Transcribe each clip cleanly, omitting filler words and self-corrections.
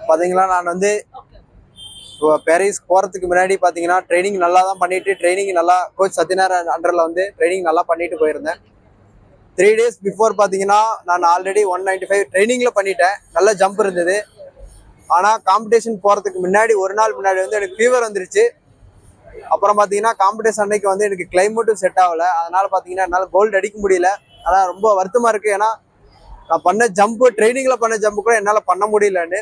பாத்தீங்களா நான் வந்து பாரிஸ் போறதுக்கு முன்னாடி பாத்தீங்கன்னா ட்ரைனிங் நல்லா தான் பண்ணிட்டு ட்ரைனிங் நல்லா கோச் சத்யநாராயண் அண்டர்ல வந்து ட்ரைனிங் நல்லா பண்ணிட்டு போயிருந்தேன். 3 days பிஃபோர் பாத்தீங்கன்னா நான் ஆல்ரெடி 195 ட்ரைனிங்ல பண்ணிட்டேன். நல்ல ஜம்ப் இருந்தது. ஆனா காம்படிஷன் போறதுக்கு முன்னாடி ஒரு நாள் முன்னாடி வந்து எனக்கு ஃபீவர் வந்துருச்சு. அப்புறம் பாத்தீங்கன்னா காம்படிஷன் அன்னைக்கு வந்து எனக்கு கிளைமேட்டும் செட் ஆகல. அதனால பாத்தீங்கன்னா என்னால கோல்டு அடிக்க முடியல. ஆனா ரொம்ப வருத்தமா இருக்கு. ஏன்னா நான் பண்ண ஜம்ப் ட்ரைனிங்ல பண்ண ஜம்ப் கூட என்னால பண்ண முடியலன்னு.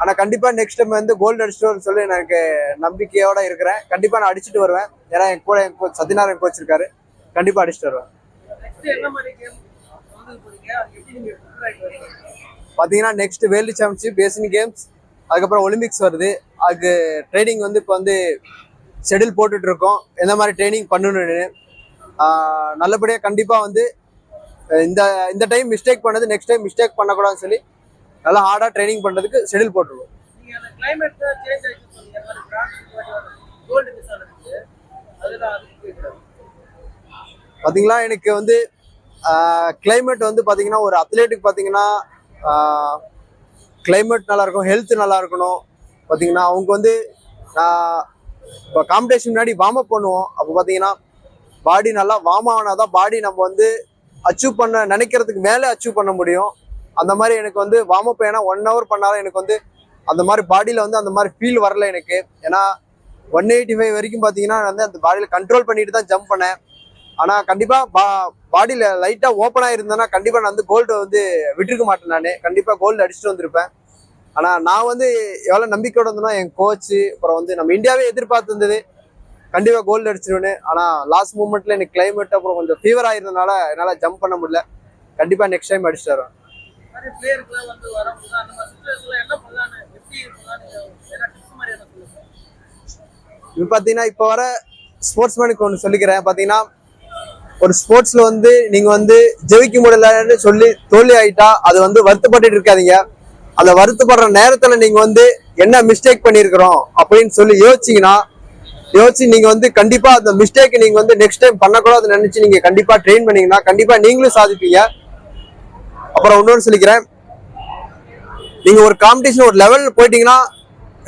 ஆனா கண்டிப்பா நெக்ஸ்ட் டைம் வந்து கோல்டு அடிச்சுட்டு சொல்லி எனக்கு நம்பிக்கையோட இருக்கிறேன். கண்டிப்பா நான் அடிச்சுட்டு வருவேன். ஏன்னா என் கூட என் கோச் சத்யநாராயண் கோச் இருக்காரு. கண்டிப்பா அடிச்சுட்டு வருவேன். பாத்தீங்கன்னா next world championship, Asian games, அதுக்கப்புறம் ஒலிம்பிக்ஸ் வருது. அதுக்கு ட்ரைனிங் வந்து இப்போ வந்து ஷெடியூல் போட்டுட்டு இருக்கோம். எந்த மாதிரி ட்ரைனிங் பண்ணணும்னு நல்லபடியா கண்டிப்பா வந்து இந்த டைம் மிஸ்டேக் பண்ணது நெக்ஸ்ட் டைம் மிஸ்டேக் பண்ணக்கூடாதுன்னு சொல்லி நல்லா ஹார்டா ட்ரைனிங் பண்றதுக்கு ஷெடியூல் போட்டுருவோம். பாத்தீங்களா எனக்கு வந்து கிளைமேட் வந்து பாத்தீங்கன்னா ஒரு அத்லெட்டுக்கு பாத்தீங்கன்னா கிளைமேட் நல்லா இருக்கும், ஹெல்த் நல்லா இருக்கணும். பாத்தீங்கன்னா அவங்க வந்து இப்போ காம்படிஷன் முன்னாடி வார்ம் அப் பண்ணுவோம். அப்போ பாத்தீங்கன்னா பாடி நல்லா வார்ம் ஆனாதான் பாடி நம்ம வந்து அச்சீவ் பண்ண நினைக்கிறதுக்கு மேலே அச்சீவ் பண்ண முடியும். அந்த மாதிரி எனக்கு வந்து வார்ம் அப் ஏன்னா 1 hour பண்ணாலும் எனக்கு வந்து அந்த மாதிரி பாடியில் வந்து அந்த மாதிரி ஃபீல் வரல எனக்கு. ஏன்னா 185 வரைக்கும் பார்த்தீங்கன்னா வந்து அந்த பாடியில் கண்ட்ரோல் பண்ணிட்டு தான் ஜம்ப் பண்ணேன். ஆனால் கண்டிப்பாக பாடியில் லைட்டாக ஓப்பனாக இருந்தேன்னா கண்டிப்பாக நான் வந்து கோல்டு வந்து விட்டுருக்க மாட்டேன். நான் கண்டிப்பாக கோல்டு அடிச்சுட்டு வந்திருப்பேன். ஆனால் நான் வந்து எவ்வளோ நம்பிக்கையோட இருந்தேன்னா என் கோச்சு அப்புறம் வந்து நம்ம இந்தியாவே எதிர்பார்த்துருந்தது கண்டிப்பாக கோல்டு அடிச்சிருவேன்னு. ஆனால் லாஸ்ட் மூமெண்ட்டில் எனக்கு கிளைமேட் அப்புறம் கொஞ்சம் ஃபீவர் ஆயிருந்தனால என்னால் ஜம்ப் பண்ண முடியல. கண்டிப்பாக நெக்ஸ்ட் டைம் அடிச்சுட்டு வருவேன். இப்போ பார்த்தீங்கன்னா இப்போ வர ஸ்போர்ட்ஸ்மேனுக்கு ஒன்று சொல்லிக்கிறேன். பார்த்தீங்கன்னா ஒரு ஸ்போர்ட்ஸ்ல வந்து நீங்க வந்து ஜெயிக்க முடியலன்னு சொல்லி தோல்வி ஆயிட்டா அது வந்து வருத்தப்பட்டு இருக்காதீங்க. அந்த வருத்தப்படுற நேரத்துல நீங்க வந்து என்ன மிஸ்டேக் பண்ணிருக்கிறோம் அப்படின்னு சொல்லி யோசிச்சு நீங்க வந்து கண்டிப்பா அந்த மிஸ்டேக் நீங்க வந்து நெக்ஸ்ட் டைம் பண்ணக்கூடாதுன்னு நினைச்சு நீங்க கண்டிப்பா ட்ரெயின் பண்ணீங்கன்னா கண்டிப்பா நீங்களும் சாதிப்பீங்க. அப்புறம் இன்னொன்று சொல்லிக்கிறேன், நீங்க ஒரு காம்படிஷன் ஒரு லெவல் போயிட்டீங்கன்னா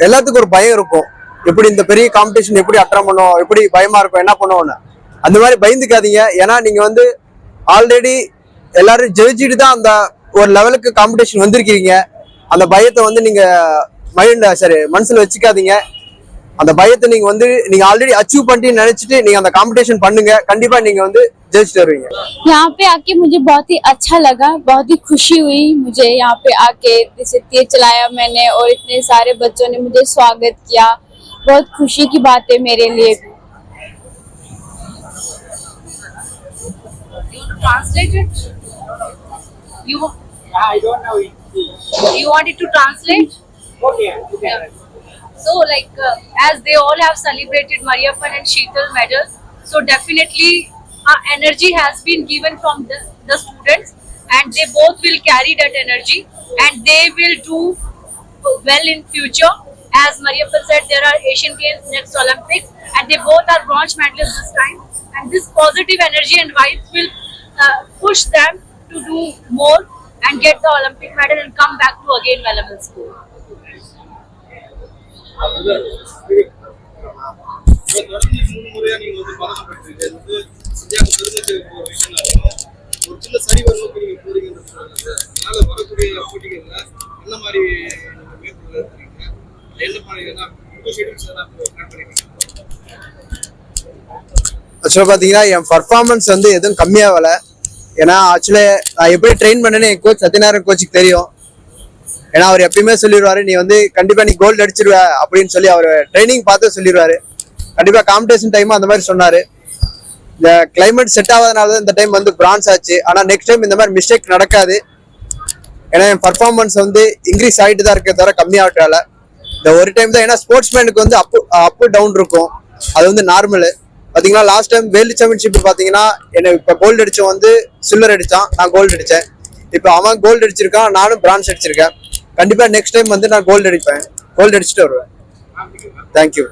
எல்லாத்துக்கும் ஒரு பயம் இருக்கும். எப்படி இந்த பெரிய காம்படிஷன் எப்படி அட்டன் பண்ணுவோம், எப்படி பயமா இருக்கும், என்ன பண்ணுவோம்னு. அந்த மாதிரி பயந்துக்காதீங்க. ஏன்னா நீங்க வந்து ஆல்ரெடி எல்லாரும் ஜெயிச்சுட்டு தான் அந்த ஒரு லெவலுக்கு காம்படிஷன் வந்திருக்கீங்க. அந்த பயத்தை வந்து நீங்க மனசுல வச்சுக்காதீங்க. அந்த பயத்தை நீங்க ஆல்ரெடி அச்சீவ் பண்ணிட்டு நினைச்சிட்டு நீங்க அந்த காம்படிஷன் பண்ணுங்க. கண்டிப்பா நீங்க வந்து ஜெயிச்சுட்டு வருவீங்க. यहाँ पे आके मुझे बहुत ही अच्छा लगा, बहुत ही खुशी हुई मुझे यहाँ पे आके। जैसे तेज चलाया मैंने और इतने सारे बच्चों ने मुझे स्वागत किया, बहुत खुशी की बात है मेरे लिए भी। Translate it? I don't know it. You want it to translate? Okay. Yeah. So as they all have celebrated Mariappan and Sheetal medals, so definitely energy has been given from the students, and they both will carry that energy and they will do well in future. As Mariappan said, there are Asian Games, next Olympics, and they both are bronze medalists this time, and this positive energy and vibes will push them to do more and get the Olympic medal and come back to again valuable school. ஆக்சுவலாக பார்த்தீங்கன்னா என் performance வந்து எதுவும் கம்மியாகல. ஏன்னா actually நான் எப்படி train பண்ணேன்னு என் coach Satyanarayan கோச்சுக்கு தெரியும். ஏன்னா அவர் எப்பயுமே சொல்லிடுவாரு, நீ வந்து கண்டிப்பா நீ கோல்டு அடிச்சிருவ அப்படின்னு சொல்லி அவர் ட்ரைனிங் பார்த்து சொல்லிடுவாரு. கண்டிப்பா காம்படிஷன் டைம் அந்த மாதிரி சொன்னாரு. இந்த கிளைமேட் செட் ஆகாதனால இந்த டைம் வந்து பிரான்ஸ் ஆச்சு. ஆனா நெக்ஸ்ட் டைம் இந்த மாதிரி மிஸ்டேக் நடக்காது. ஏன்னா என் பர்ஃபார்மன்ஸ் வந்து இன்க்ரீஸ் ஆகிட்டு தான் இருக்க தவிர கம்மியாகட்டால. இந்த ஒரு டைம் தான். ஏன்னா ஸ்போர்ட்ஸ்மேனுக்கு வந்து அப் டவுன் இருக்கும், அது வந்து நார்மலு. பாத்தீங்கன்னா லாஸ்ட் டைம் வேர்ல்டு சாம்பியன்ஷிப் பாத்தீங்கன்னா எனக்கு இப்ப கோல்டு அடிச்சவன் வந்து சில்வர் அடிச்சான், நான் கோல்டு அடிச்சேன். இப்ப அவன் கோல்டு அடிச்சிருக்கான், நானும் பிரான்ஸ் அடிச்சிருக்கேன். கண்டிப்பா நெக்ஸ்ட் டைம் வந்து நான் கோல்டு அடிப்பேன், கோல்டு அடிச்சுட்டு வருவேன். தேங்க்யூ.